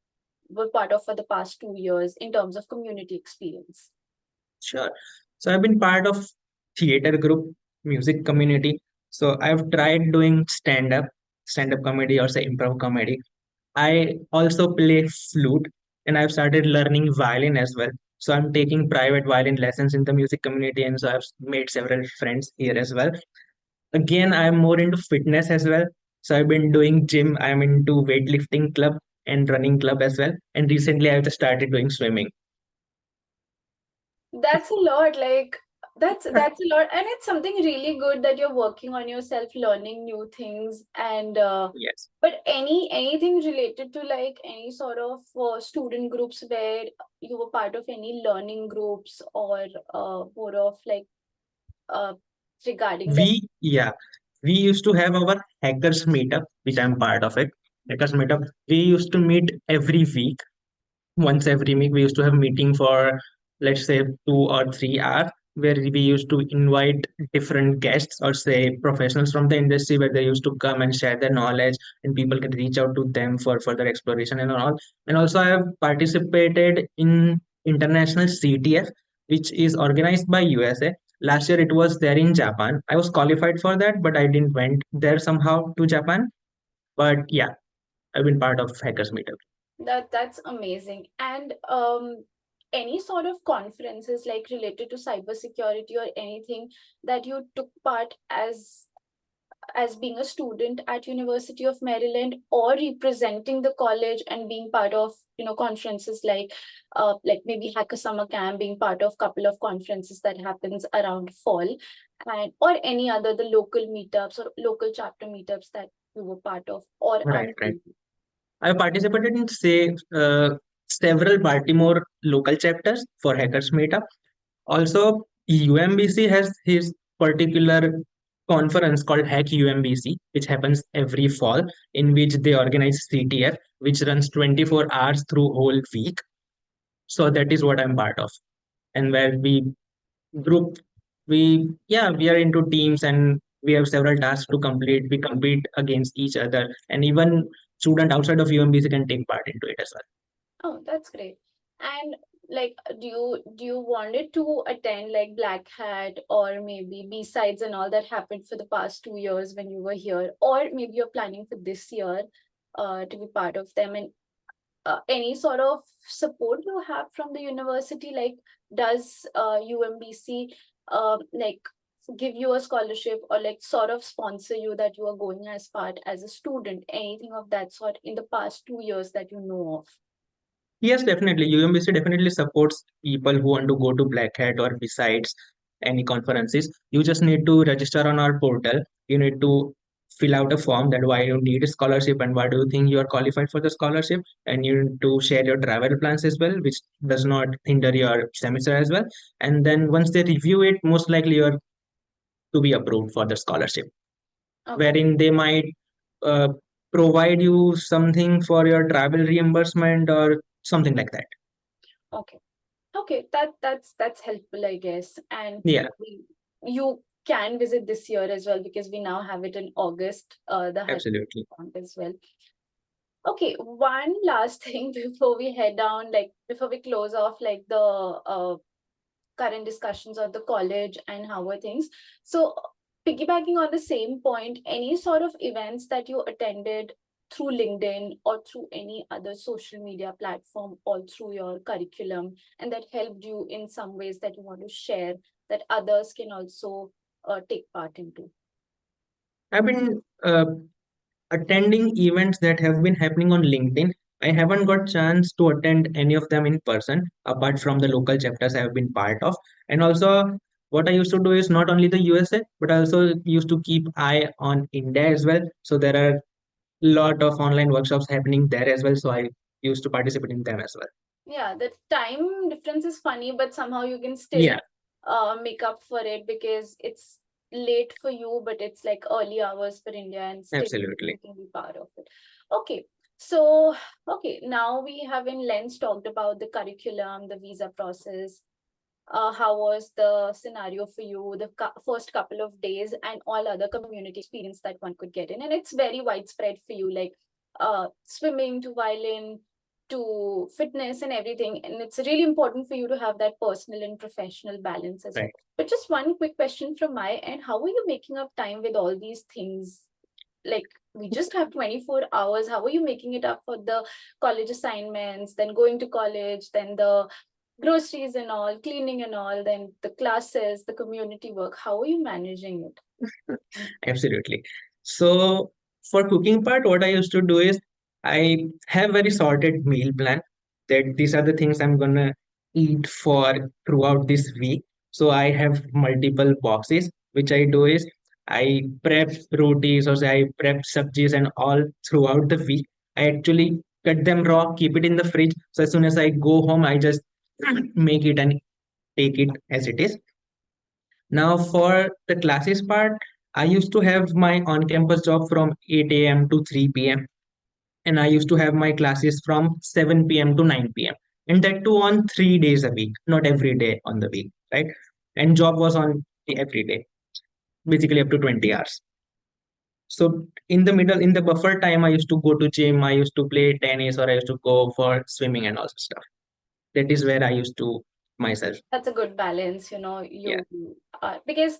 were part of for the past 2 years in terms of community experience? Sure. So I've been part of theater group, music community. So I've tried doing stand up comedy or say improv comedy. I also play flute and I've started learning violin as well. So I'm taking private violin lessons in the music community and so I've made several friends here as well. Again, I'm more into fitness as well. So I've been doing gym. I'm into weightlifting club and running club as well. And recently I've just started doing swimming. That's a lot. Like that's a lot, and it's something really good that you're working on yourself, learning new things, and Yes. but anything related to like any sort of student groups where you were part of any learning groups or more of like uh regarding that. We used to have our hackers meetup, which I'm part of it. Hackers meetup. We used to meet every week. Once every week, we used to have meeting for let's say 2 or 3 hours, where we used to invite different guests or say professionals from the industry, where they used to come and share their knowledge, and people can reach out to them for further exploration and all. And also, I have participated in international CTF, which is organized by USA. Last year it was there in Japan. I was qualified for that, but I didn't went there somehow to Japan. But yeah, I've been part of Hackers Meetup. That's amazing. And any sort of conferences like related to cybersecurity or anything that you took part as being a student at University of Maryland, or representing the college and being part of conferences like maybe Hacker Summer Camp, being part of couple of conferences that happens around fall, and or any other the local meetups or local chapter meetups that you were part of or are Right, right. doing? I participated in, say, several Baltimore local chapters for Hackers Meetup. Also, UMBC has his particular conference called Hack UMBC, which happens every fall, in which they organize CTF, which runs 24 hours through whole week. So that is what I'm part of, and where group we are into teams and we have several tasks to complete. We compete against each other, and even student outside of UMBC can take part into it as well. Oh, that's great. And like, do you wanted to attend like Black Hat or maybe B-sides and all that happened for the past 2 years when you were here, or maybe you're planning for this year to be part of them? And any sort of support you have from the university? Like, does UMBC like give you a scholarship or like sort of sponsor you that you are going as part as a student? Anything of that sort in the past 2 years that you know of? Yes, definitely. UMBC definitely supports people who want to go to Black Hat or besides any conferences. You just need to register on our portal. You need to fill out a form that why you need a scholarship and why do you think you are qualified for the scholarship. And you need to share your travel plans as well, which does not hinder your semester as well. And then once they review it, most likely you're to be approved for the scholarship, Okay. wherein they might uh, provide you something for your travel reimbursement or something like that. Okay. Okay, that's helpful, I guess. And Yeah, you can visit this year as well because we now have it in August, the absolutely. hackathon as well. Okay, one last thing before we head down, like before we close off, like the current discussions of the college and how are things. So, piggybacking on the same point, any sort of events that you attended through LinkedIn or through any other social media platform or through your curriculum, and that helped you in some ways that you want to share that others can also take part into? I've been attending events that have been happening on LinkedIn. I haven't got chance to attend any of them in person, apart from the local chapters I have been part of. And also, what I used to do is not only the USA, but I also used to keep eye on India as well. So there are a lot of online workshops happening there as well. So I used to participate in them as well. Yeah, the time difference is funny, but somehow you can still Yeah, make up for it because it's late for you, but it's like early hours for India, and still you absolutely. can be part of it. Okay, so okay, now we have in length talked about the curriculum, the visa process. How was the scenario for you, the first couple of days, and all other community experience that one could get in? And it's very widespread for you, like swimming to violin to fitness and everything. And it's really important for you to have that personal and professional balance as well. Right. But just one quick question from my end: how are you making up time with all these things? Like, we just have 24 hours. How are you making it up for the college assignments, then going to college, then the groceries and all, cleaning and all, then the classes, the community work? How are you managing it? Absolutely. So for cooking part, what I used to do is I have very sorted meal plan that these are the things I'm gonna eat for throughout this week. So I have multiple boxes. Which I do is I prep rotis or say I prep sabjis and all throughout the week. I actually cut them raw, keep it in the fridge. So as soon as I go home, I just make it and take it as it is. Now, for the classes part, I used to have my on campus job from 8 a.m. to 3 p.m. And I used to have my classes from 7 p.m. to 9 p.m. And that too on 3 days a week, not every day on the week, right? And job was on every day, basically up to 20 hours. So in the middle, in the buffer time, I used to go to gym, I used to play tennis, or I used to go for swimming and all that stuff. That is where I used to myself. That's a good balance, Yeah, because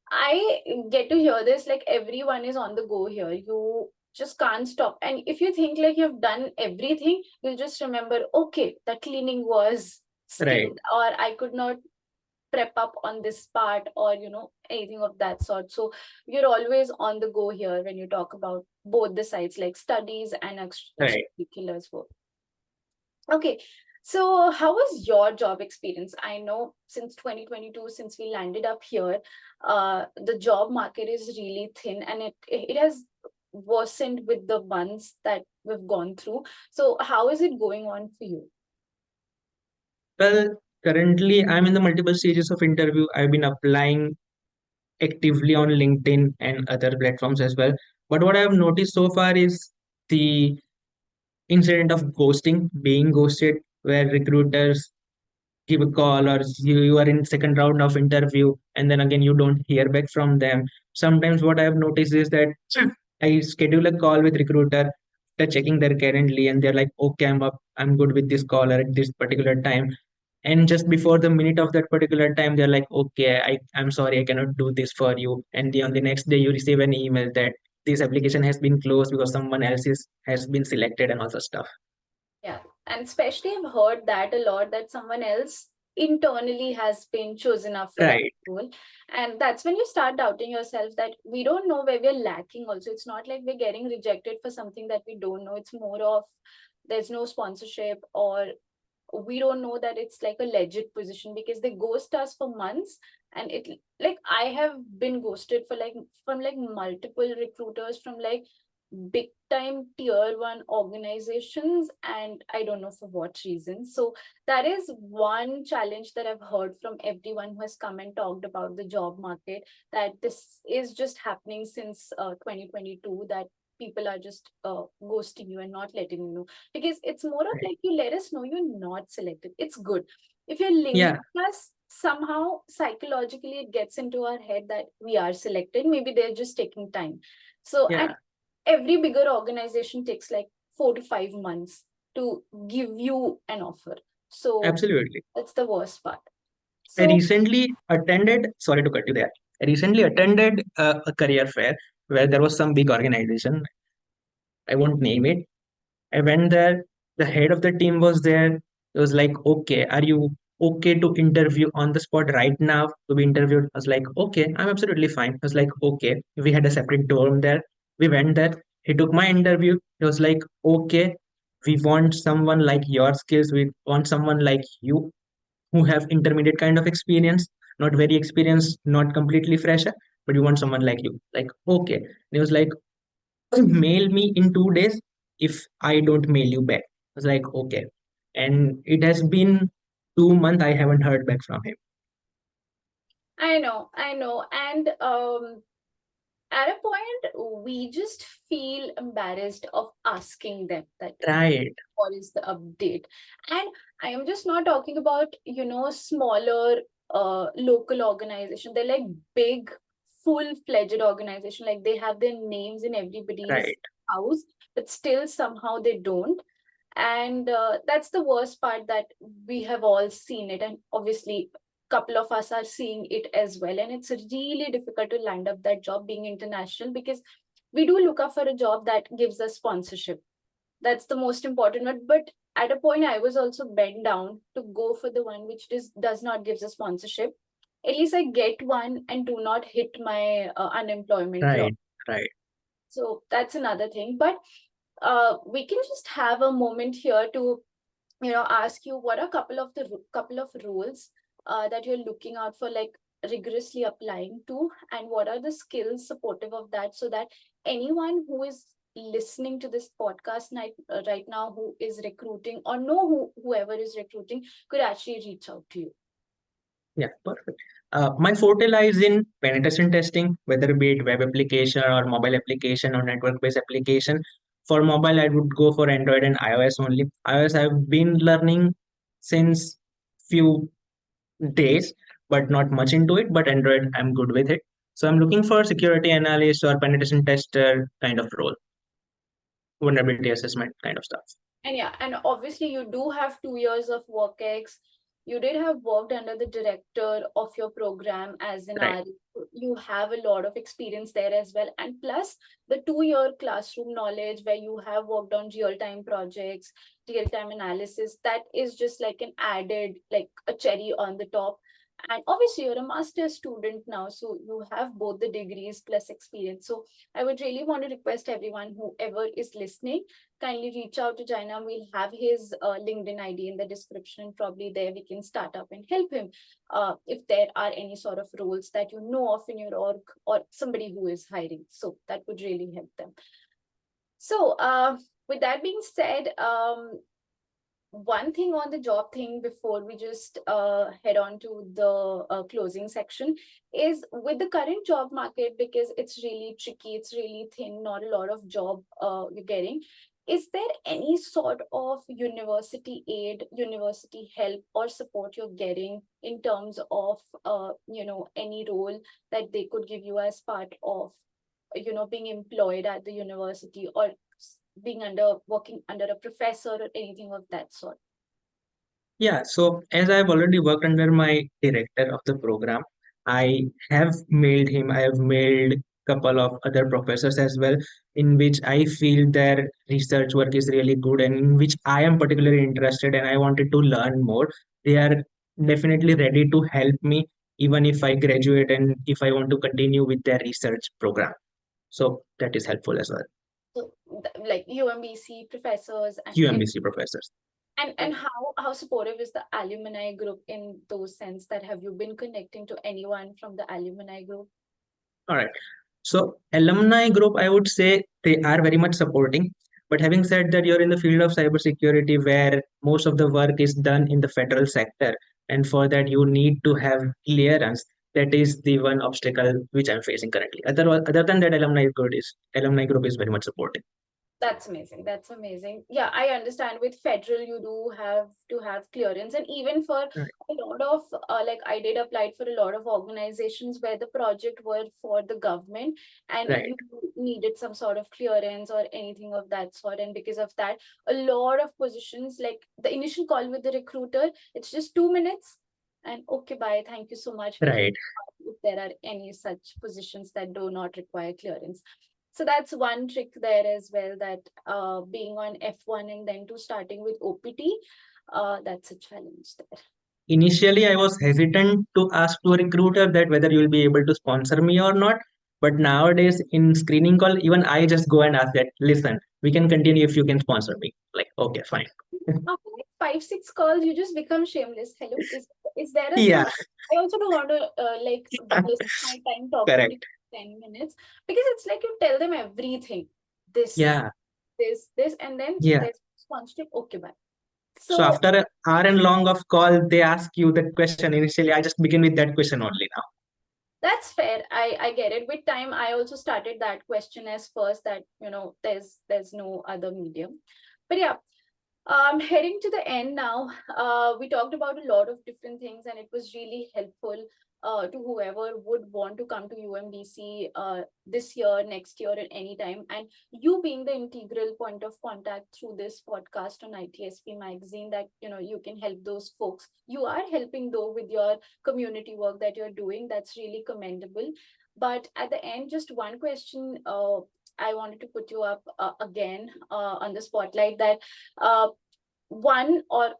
I get to hear this like everyone is on the go here. You just can't stop. And if you think like you've done everything, you'll just remember, okay, that cleaning was skilled, or I could not prep up on this part, or anything of that sort. So you're always on the go here when you talk about both the sides, like studies and extracurriculars work. Okay, so how was your job experience? I know since 2022, since we landed up here, the job market is really thin, and it has worsened with the months that we've gone through. So how is it going on for you? Well, currently I'm in the multiple stages of interview. I've been applying actively on LinkedIn and other platforms as well. But what I've noticed so far is the incident of ghosting, being ghosted, where recruiters give a call, or you are in second round of interview and then again you don't hear back from them. Sometimes what I have noticed is that I schedule a call with recruiter, they're checking their calendly and they're like, okay, I'm good with this caller at this particular time. And just before the minute of that particular time, they're like, okay, I'm sorry, I cannot do this for you. And on the next day you receive an email that this application has been closed because someone else has been selected and all that stuff. Yeah, and especially I've heard that a lot, that someone else internally has been chosen up for that role. And that's when you start doubting yourself, that we don't know where we're lacking also. It's not like we're getting rejected for something that we don't know. It's more of there's no sponsorship, or we don't know that it's like a legit position, because they ghost us for months. And it, like, I have been ghosted for like from like multiple recruiters from like big time tier 1 organizations, and I don't know for what reason. So that is one challenge that I've heard from everyone who has come and talked about the job market, that this is just happening since 2022, that people are just ghosting you and not letting you know, because it's more of like, you let us know you're not selected, it's good. If you're linking us, somehow psychologically it gets into our head that we are selected, maybe they're just taking time. So and every bigger organization takes like 4 to 5 months to give you an offer. So Absolutely. That's the worst part. So I recently attended, sorry to cut you there. I recently attended a career fair where there was some big organization. I won't name it. I went there. The head of the team was there. It was like, okay, are you okay to interview on the spot right now to be interviewed? I was like, okay, I'm absolutely fine. I was like, okay. We had a separate dorm there. We went there. He took my interview. He was like, okay, we want someone like your skills. We want someone like you who have intermediate kind of experience, not very experienced, not completely fresher, but we want someone like you. Like, okay. And he was like, mail me in 2 days if I don't mail you back. I was like, okay. And it has been 2 months, I haven't heard back from him. I know. And at a point, we just feel embarrassed of asking them that what is the update. And I am just not talking about, smaller local organization. They're like big, full-fledged organization. Like they have their names in everybody's house, but still somehow they don't. And that's the worst part, that we have all seen it. And obviously, couple of us are seeing it as well, and it's really difficult to land up that job being international, because we do look up for a job that gives us sponsorship. That's the most important one. But at a point, I was also bent down to go for the one which does not gives a sponsorship. At least I get one and do not hit my unemployment law. So that's another thing. But we can just have a moment here to ask you, what are couple of rules that you're looking out for, like rigorously applying to, and what are the skills supportive of that, so that anyone who is listening to this podcast right now, who is recruiting, or know whoever is recruiting, could actually reach out to you. Yeah, perfect. My forte lies in penetration testing, whether be it web application or mobile application or network-based application. For mobile, I would go for Android and iOS only. iOS I've been learning since few days, but not much into it. But Android, I'm good with it. So I'm looking for security analyst or penetration tester kind of role, vulnerability assessment kind of stuff. And yeah, and obviously you do have 2 years of work ex. You did have worked under the director of your program as an RE. you have a lot of experience there as well. And plus the 2 year classroom knowledge where you have worked on real-time projects, real-time analysis, that is just like an added, like a cherry on the top. And obviously you're a master's student now, so you have both the degrees plus experience. So I would really want to request everyone, whoever is listening, kindly reach out to Jainam. We'll have his LinkedIn ID in the description. Probably there we can start up and help him if there are any sort of roles that you know of in your org or somebody who is hiring. So that would really help them. So with that being said, one thing on the job thing before we just head on to the closing section is with the current job market, because it's really tricky, it's really thin, not a lot of job you're getting. Is there any sort of university aid, university help or support you're getting in terms of, any role that they could give you as part of, being employed at the university or working under a professor or anything of that sort? Yeah, so as I've already worked under my director of the program, I have I have mailed couple of other professors as well, in which I feel their research work is really good and in which I am particularly interested and I wanted to learn more. They are definitely ready to help me even if I graduate and if I want to continue with their research program. So that is helpful as well. So like UMBC professors UMBC professors. and how supportive is the alumni group in those sense? That have you been connecting to anyone from the alumni group? All right. So alumni group, I would say they are very much supporting. But having said that, you're in the field of cybersecurity where most of the work is done in the federal sector. And for that, you need to have clearance. That is the one obstacle which I'm facing currently. Other than that, alumni group is very much supporting. That's amazing. That's amazing. Yeah, I understand with federal, you do have to have clearance. And even for Right. a lot of, like I did apply for a lot of organizations where the project were for the government and Right. you needed some sort of clearance or anything of that sort. And because of that, a lot of positions, like the initial call with the recruiter, it's just 2 minutes and okay, bye. Thank you so much. Right. If there are any such positions that do not require clearance. So that's one trick there as well, that being on F1 and then to starting with OPT, that's a challenge there. Initially, I was hesitant to ask to a recruiter that whether you will be able to sponsor me or not. But nowadays, in screening call, even I just go and ask that, listen, we can continue if you can sponsor me. Like, okay, fine. After like 5, 6 calls, you just become shameless. Hello, is there a Yeah, slot? I also don't want to like waste my time talking to correct. 10 minutes, because it's like you tell them everything. This, Yeah, this, and then yeah. there's sponsorship. Okay, bye. So So after an hour and long of call, they ask you that question. Initially, I just begin with that question only now. that's fair. I get it. With time, I also started that question as first, that there's no other medium. But yeah, heading to the end now. We talked about a lot of different things, and it was really helpful to whoever would want to come to UMBC this year, next year, at any time. And you being the integral point of contact through this podcast on ITSP magazine, that you can help those folks. You are helping though with your community work that you're doing. That's really commendable. But at the end, just one question. I wanted to put you up again on the spotlight, that one or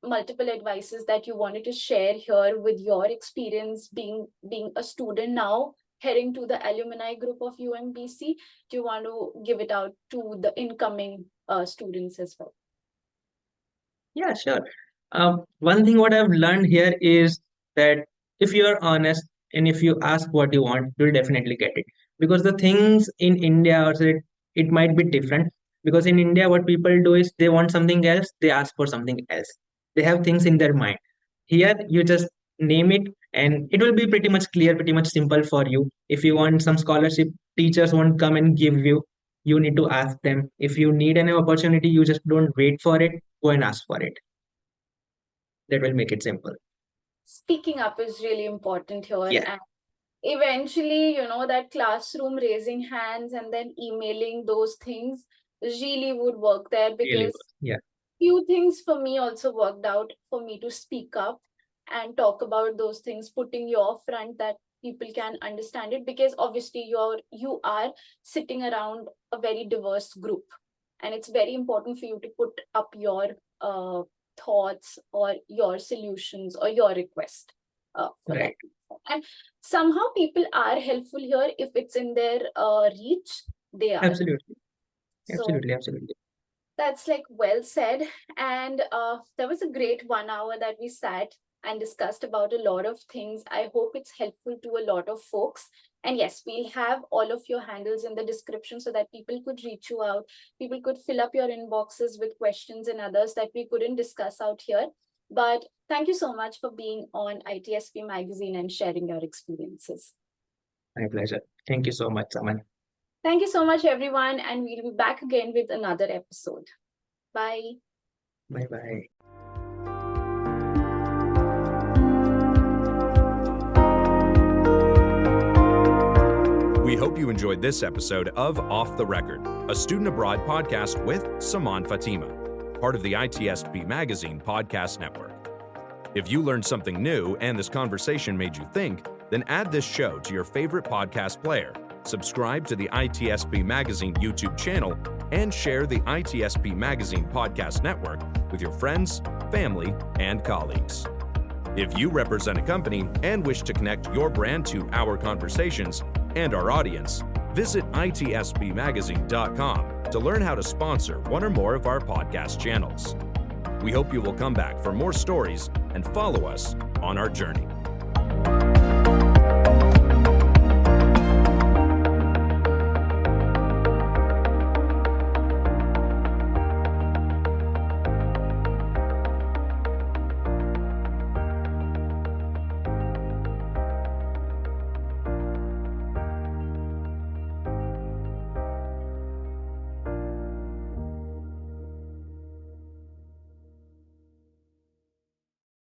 multiple advices that you wanted to share here with your experience being a student now heading to the alumni group of UMBC. Do you want to give it out to the incoming students as well? Yeah, sure. One thing what I've learned here is that if you are honest and if you ask what you want, you'll definitely get it. Because the things in India, or say, it might be different. Because in India, what people do is they want something else, they ask for something else. They have things in their mind. Here, you just name it, and it will be pretty much clear, pretty much simple for you. If you want some scholarship, teachers won't come and give you. You need to ask them. If you need an opportunity, you just don't wait for it, go and ask for it. That will make it simple. Speaking up is really important here. Yeah. And eventually, that classroom raising hands and then emailing those things really would work there, Really because good. Yeah. few things for me also worked out for me to speak up and talk about those things, putting your front that people can understand it, because obviously you are sitting around a very diverse group, and it's very important for you to put up your thoughts or your solutions or your request for Right. that. And somehow people are helpful here. If it's in their reach, they are. Absolutely. So Absolutely. that's like well said. And that was a great 1 hour that we sat and discussed about a lot of things. I hope it's helpful to a lot of folks. And yes, we'll have all of your handles in the description so that people could reach you out. People could fill up your inboxes with questions and others that we couldn't discuss out here. But thank you so much for being on ITSP Magazine and sharing your experiences. My pleasure. Thank you so much, Saman. Thank you so much, everyone. And we'll be back again with another episode. Bye. Bye-bye. We hope you enjoyed this episode of Off the Record, a student abroad podcast with Saman Fatima, part of the ITSP Magazine podcast network. If you learned something new and this conversation made you think, then add this show to your favorite podcast player, subscribe to the ITSP Magazine YouTube channel, and share the ITSP Magazine podcast network with your friends, family, and colleagues. If you represent a company and wish to connect your brand to our conversations and our audience, visit itspmagazine.com to learn how to sponsor one or more of our podcast channels. We hope you will come back for more stories and follow us on our journey.